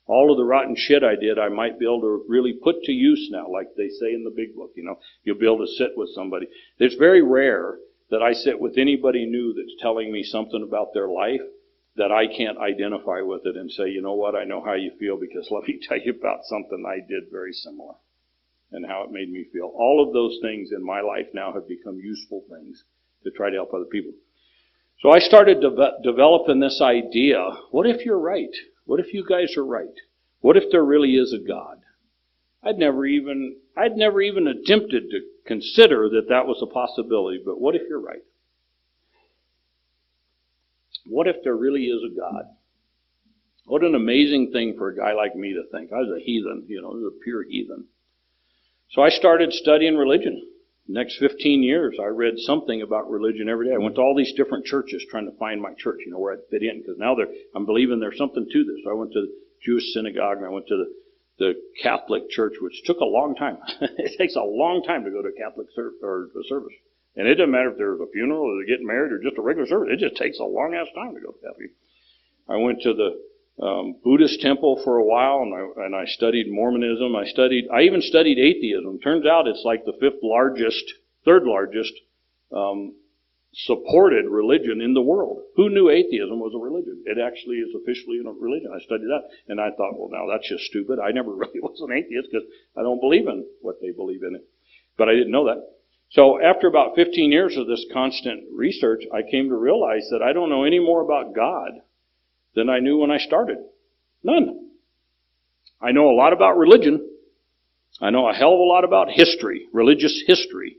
All of the rotten shit I did, I might be able to really put to use now, like they say in the big book, you know. You'll be able to sit with somebody. It's very rare that I sit with anybody new that's telling me something about their life that I can't identify with it and say, you know what, I know how you feel, because let me tell you about something I did very similar and how it made me feel. All of those things in my life now have become useful things to try to help other people. So I started developing this idea, what if you're right? What if you guys are right? What if there really is a God? I'd never even attempted to consider that was a possibility, but what if you're right? What if there really is a God? What an amazing thing for a guy like me to think. I was a heathen, you know, I was a pure heathen. So I started studying religion. The next 15 years, I read something about religion every day. I went to all these different churches trying to find my church, you know, where I'd fit in, because now I'm believing there's something to this. So I went to the Jewish synagogue, and I went to the Catholic church, which took a long time. It takes a long time to go to a Catholic service. And it doesn't matter if there's a funeral or they're getting married or just a regular service. It just takes a long-ass time to go to Catholic. I went to the Buddhist temple for a while, and I studied Mormonism. I even studied atheism. Turns out it's like the third largest supported religion in the world. Who knew atheism was a religion? It actually is officially a religion. I studied that, and I thought, well, now that's just stupid. I never really was an atheist because I don't believe in what they believe in it. But I didn't know that. So after about 15 years of this constant research, I came to realize that I don't know any more about God than I knew when I started. None. I know a lot about religion. I know a hell of a lot about history, religious history.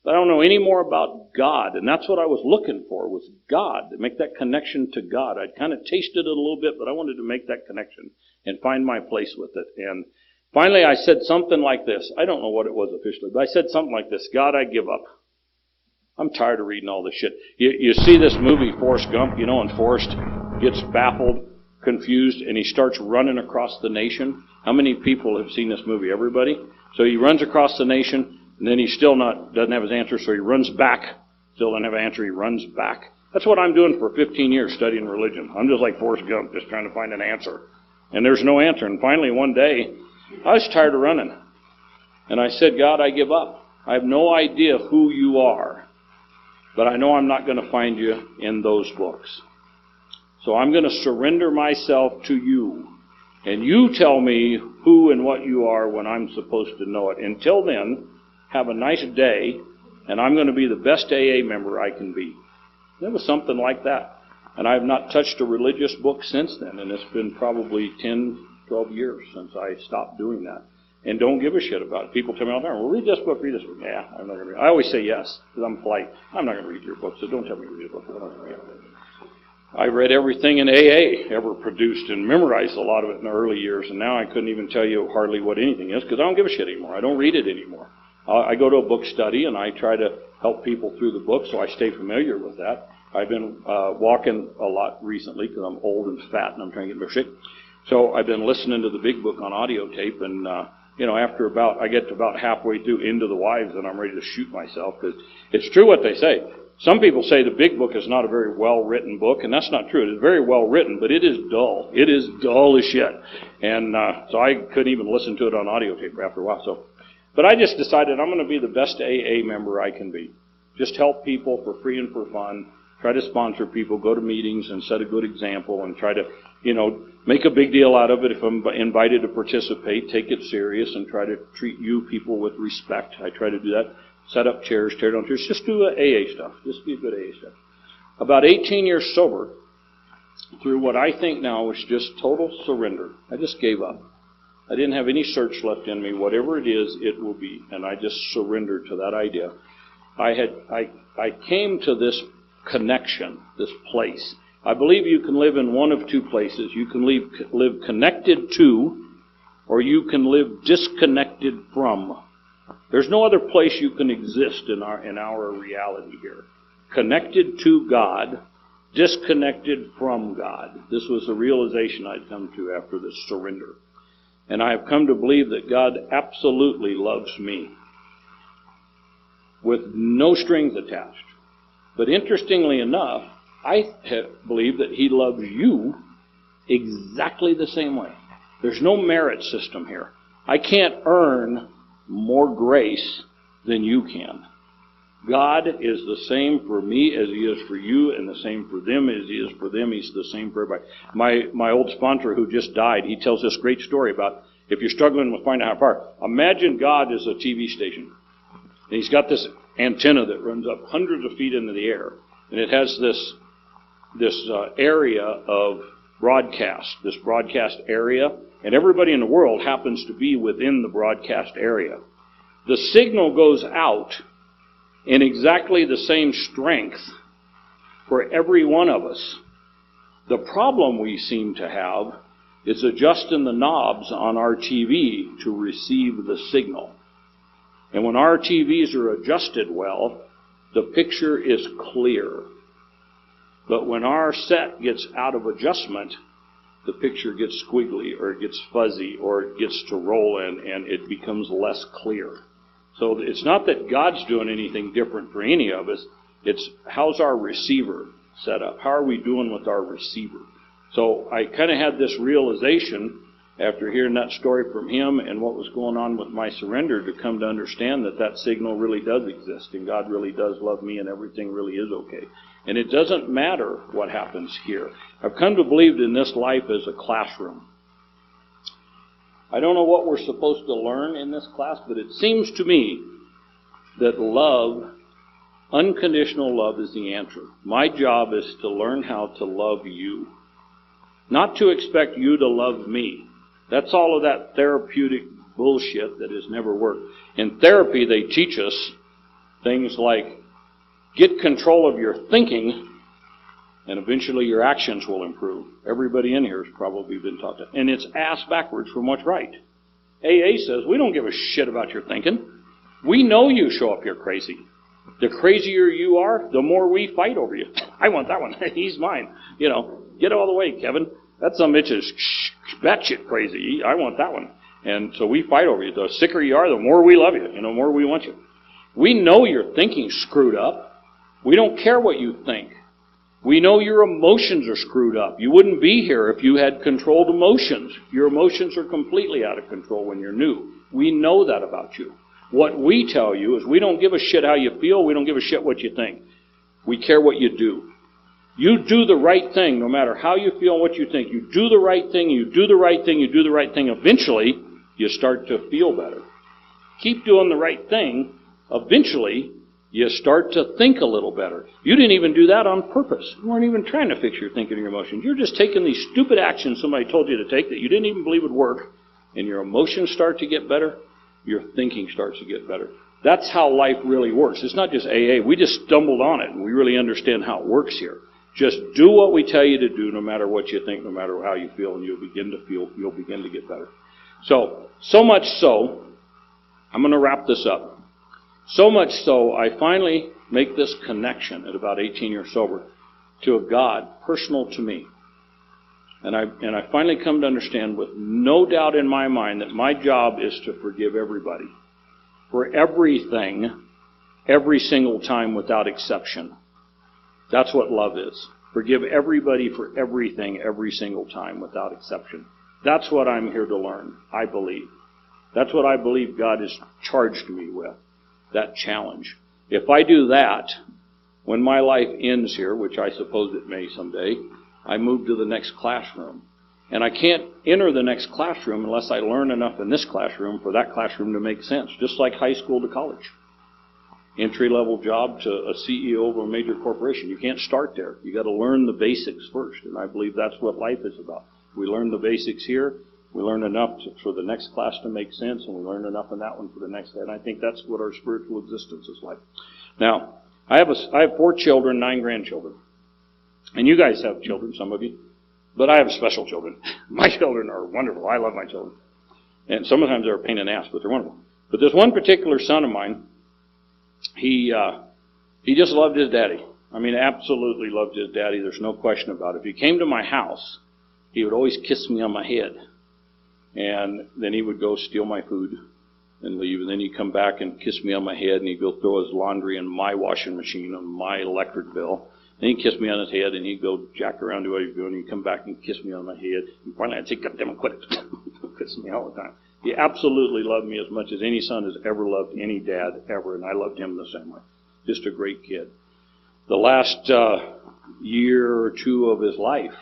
But I don't know any more about God. And that's what I was looking for, was God, to make that connection to God. I'd kind of tasted it a little bit, but I wanted to make that connection and find my place with it. And finally, I said something like this. I don't know what it was officially, but I said something like this: God, I give up. I'm tired of reading all this shit. You see this movie, Forrest Gump, you know, and Forrest gets baffled, confused, and he starts running across the nation. How many people have seen this movie? Everybody? So he runs across the nation, and then he still doesn't have his answer, so he runs back Still doesn't have an answer. He runs back. That's what I'm doing for 15 years, studying religion. I'm just like Forrest Gump, just trying to find an answer. And there's no answer. And finally, one day, I was tired of running. And I said, God, I give up. I have no idea who you are. But I know I'm not going to find you in those books. So I'm going to surrender myself to you. And you tell me who and what you are when I'm supposed to know it. Until then, have a nice day, and I'm going to be the best AA member I can be. It was something like that. And I have not touched a religious book since then, and it's been probably 10, 12 years since I stopped doing that. And don't give a shit about it. People tell me all the time, well, read this book, read this book. Yeah, I'm not going to read it. I always say yes, because I'm polite. I'm not going to read your book, so don't tell me to read a book. I'm not going to read it. I read everything in AA ever produced and memorized a lot of it in the early years, and now I couldn't even tell you hardly what anything is, because I don't give a shit anymore. I don't read it anymore. I go to a book study, and I try to help people through the book, so I stay familiar with that. I've been walking a lot recently, because I'm old and fat, and I'm trying to get more shape. So I've been listening to the big book on audio tape, and after I get to about halfway through Into the Wives, and I'm ready to shoot myself, because it's true what they say. Some people say the big book is not a very well-written book, and that's not true. It is very well-written, but it is dull. It is dull as shit. And so I couldn't even listen to it on audio tape after a while. But I just decided I'm going to be the best AA member I can be. Just help people for free and for fun. Try to sponsor people, go to meetings and set a good example, and try to, make a big deal out of it. If I'm invited to participate, take it serious and try to treat you people with respect. I try to do that. Set up chairs, tear down chairs. Just do AA stuff. Just be good AA stuff. About 18 years sober, through what I think now was just total surrender. I just gave up. I didn't have any search left in me. Whatever it is, it will be. And I just surrendered to that idea. I came to this connection, this place. I believe you can live in one of two places. You can live connected to, or you can live disconnected from. There's no other place you can exist in our reality here. Connected to God, disconnected from God. This was the realization I'd come to after this surrender. And I have come to believe that God absolutely loves me, with no strings attached. But interestingly enough, I believe that He loves you exactly the same way. There's no merit system here. I can't earn more grace than you can. God is the same for me as He is for you, and the same for them as He is for them. He's the same for everybody. My old sponsor who just died, he tells this great story about if you're struggling with finding out how far. Imagine God is a TV station. And He's got this antenna that runs up hundreds of feet into the air. And it has this area of broadcast, this broadcast area. And everybody in the world happens to be within the broadcast area. The signal goes out in exactly the same strength for every one of us. The problem we seem to have is adjusting the knobs on our TV to receive the signal. And when our TVs are adjusted well, the picture is clear. But when our set gets out of adjustment, the picture gets squiggly, or it gets fuzzy, or it gets to roll in, and it becomes less clear. So it's not that God's doing anything different for any of us. It's how's our receiver set up? How are we doing with our receiver? So I kind of had this realization after hearing that story from him and what was going on with my surrender to come to understand that signal really does exist, and God really does love me, and everything really is okay. And it doesn't matter what happens here. I've come to believe in this life as a classroom. I don't know what we're supposed to learn in this class, but it seems to me that love, unconditional love, is the answer. My job is to learn how to love you. Not to expect you to love me. That's all of that therapeutic bullshit that has never worked. In therapy, they teach us things like get control of your thinking, and eventually your actions will improve. Everybody in here has probably been taught that. And it's ass backwards from what's right. AA says, we don't give a shit about your thinking. We know you show up here crazy. The crazier you are, the more we fight over you. I want that one. He's mine. Get all the way, Kevin. That some bitch is batshit crazy. I want that one. And so we fight over you. The sicker you are, the more we love you. The more we want you. We know your thinking's screwed up. We don't care what you think. We know your emotions are screwed up. You wouldn't be here if you had controlled emotions. Your emotions are completely out of control when you're new. We know that about you. What we tell you is we don't give a shit how you feel. We don't give a shit what you think. We care what you do. You do the right thing no matter how you feel and what you think. You do the right thing, you do the right thing, you do the right thing. Eventually, you start to feel better. Keep doing the right thing. Eventually, you start to think a little better. You didn't even do that on purpose. You weren't even trying to fix your thinking or your emotions. You're just taking these stupid actions somebody told you to take that you didn't even believe would work, and your emotions start to get better, your thinking starts to get better. That's how life really works. It's not just AA. We just stumbled on it, and we really understand how it works here. Just do what we tell you to do, no matter what you think, no matter how you feel, and you'll begin to get better. So much so, I'm going to wrap this up. So much so, I finally make this connection at about 18 years sober to a God personal to me. And I finally come to understand with no doubt in my mind that my job is to forgive everybody. For everything, every single time without exception. That's what love is. Forgive everybody for everything, every single time without exception. That's what I'm here to learn, I believe. That's what I believe God has charged me with, that challenge. If I do that, when my life ends here, which I suppose it may someday, I move to the next classroom. And I can't enter the next classroom unless I learn enough in this classroom for that classroom to make sense, just like high school to college. Entry-level job to a CEO of a major corporation. You can't start there. You got to learn the basics first, and I believe that's what life is about. We learn the basics here, we learn enough for the next class to make sense, and we learn enough in that one for the next. And I think that's what our spiritual existence is like. Now, I have 4 children, 9 grandchildren. And you guys have children, some of you. But I have special children. My children are wonderful. I love my children. And sometimes they're a pain in the ass, but they're wonderful. But this one particular son of mine, he just loved his daddy. I mean, absolutely loved his daddy. There's no question about it. If he came to my house, he would always kiss me on my head. And then he would go steal my food and leave. And then he'd come back and kiss me on my head, and he'd go throw his laundry in my washing machine on my electric bill. Then he'd kiss me on his head, and he'd go jack around to what he was doing, and he'd come back and kiss me on my head. And finally I'd say, God damn it, quit it. Kiss me all the time. He absolutely loved me as much as any son has ever loved any dad ever, and I loved him the same way. Just a great kid. The last year or 2 of his life,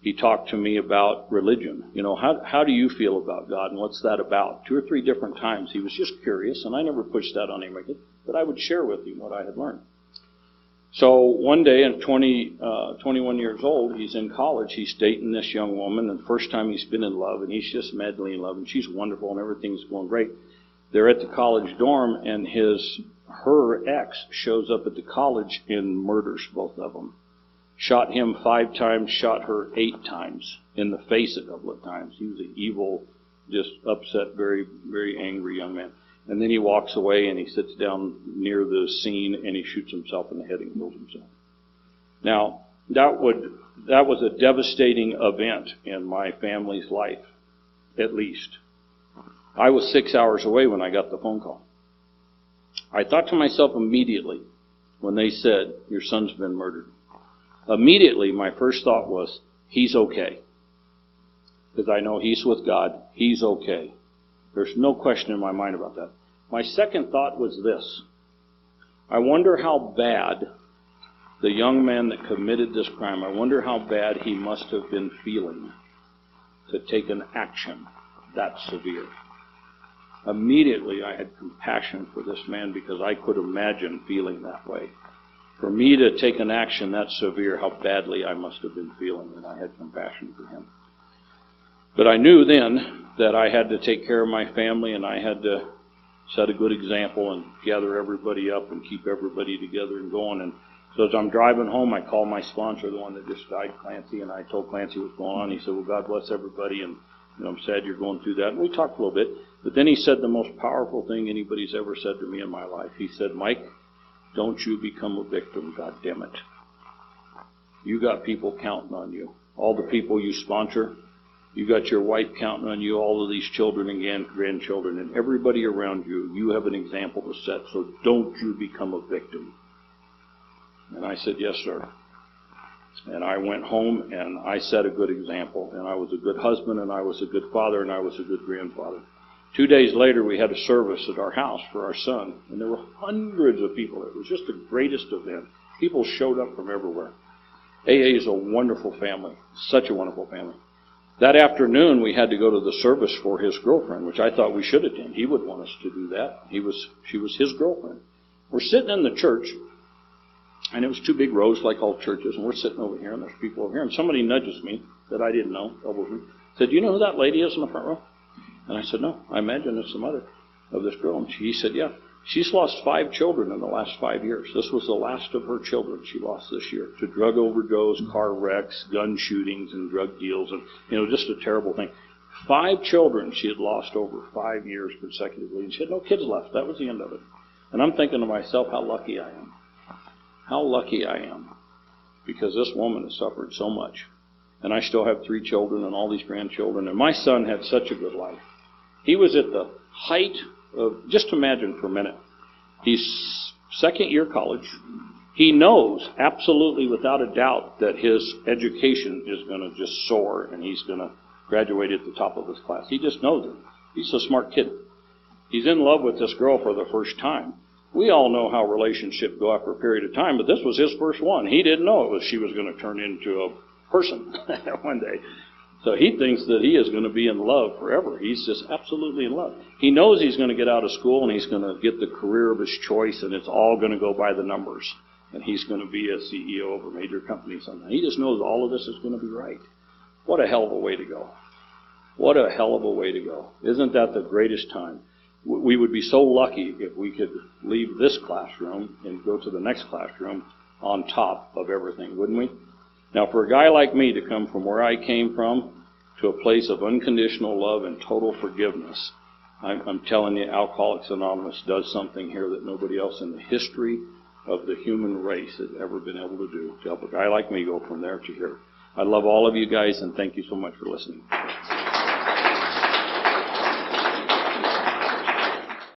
he talked to me about religion. You know, how do you feel about God, and what's that about? 2 or 3 different times. He was just curious, and I never pushed that on him, but I would share with him what I had learned. So one day, at 21 years old, he's in college. He's dating this young woman, and the first time he's been in love, and he's just madly in love, and she's wonderful, and everything's going great. They're at the college dorm, and her ex shows up at the college and murders both of them. Shot him 5 times, shot her 8 times, in the face a couple of times. He was an evil, just upset, very, very angry young man. And then he walks away and he sits down near the scene and he shoots himself in the head and kills himself. Now, that was a devastating event in my family's life, at least. I was 6 hours away when I got the phone call. I thought to myself immediately when they said, your son's been murdered. Immediately, my first thought was, he's okay. Because I know he's with God. He's okay. There's no question in my mind about that. My second thought was this. I wonder how bad the young man that committed this crime, I wonder how bad he must have been feeling to take an action that severe. Immediately, I had compassion for this man because I could imagine feeling that way. For me to take an action that severe, how badly I must have been feeling, and I had compassion for him. But I knew then that I had to take care of my family, and I had to set a good example and gather everybody up and keep everybody together and going. And so as I'm driving home, I called my sponsor, the one that just died, Clancy, and I told Clancy what's going on. He said, well, God bless everybody, and I'm sad you're going through that. And we talked a little bit. But then he said the most powerful thing anybody's ever said to me in my life. He said, Mike, don't you become a victim, God damn it. You got people counting on you. All the people you sponsor, you got your wife counting on you, all of these children and grandchildren, and everybody around you. You have an example to set, so don't you become a victim. And I said, yes, sir. And I went home and I set a good example. And I was a good husband, and I was a good father, and I was a good grandfather. 2 days later, we had a service at our house for our son. And there were hundreds of people. It was just the greatest event. People showed up from everywhere. AA is a wonderful family. Such a wonderful family. That afternoon, we had to go to the service for his girlfriend, which I thought we should attend. He would want us to do that. She was his girlfriend. We're sitting in the church, and it was 2 big rows like all churches, and we're sitting over here, and there's people over here, and somebody nudges me that I didn't know, elbows me, said, do you know who that lady is in the front row? And I said, no, I imagine it's the mother of this girl. And he said, yeah. She's lost 5 children in the last 5 years. This was the last of her children she lost this year to drug overdose, car wrecks, gun shootings, and drug deals, and just a terrible thing. 5 children she had lost over 5 years consecutively, and she had no kids left. That was the end of it. And I'm thinking to myself, how lucky I am. How lucky I am, because this woman has suffered so much. And I still have 3 children and all these grandchildren, and my son had such a good life. He was at the height of, just imagine for a minute, he's second year college. He knows absolutely without a doubt that his education is going to just soar and he's going to graduate at the top of his class. He just knows it. He's a smart kid. He's in love with this girl for the first time. We all know how relationships go after a period of time, but this was his first one. He didn't know she was going to turn into a person one day. So he thinks that he is going to be in love forever. He's just absolutely in love. He knows he's going to get out of school and he's going to get the career of his choice, and it's all going to go by the numbers. And he's going to be a CEO of a major company someday. He just knows all of this is going to be right. What a hell of a way to go. What a hell of a way to go. Isn't that the greatest time? We would be so lucky if we could leave this classroom and go to the next classroom on top of everything, wouldn't we? Now, for a guy like me to come from where I came from to a place of unconditional love and total forgiveness, I'm telling you, Alcoholics Anonymous does something here that nobody else in the history of the human race has ever been able to do, to help a guy like me go from there to here. I love all of you guys, and thank you so much for listening.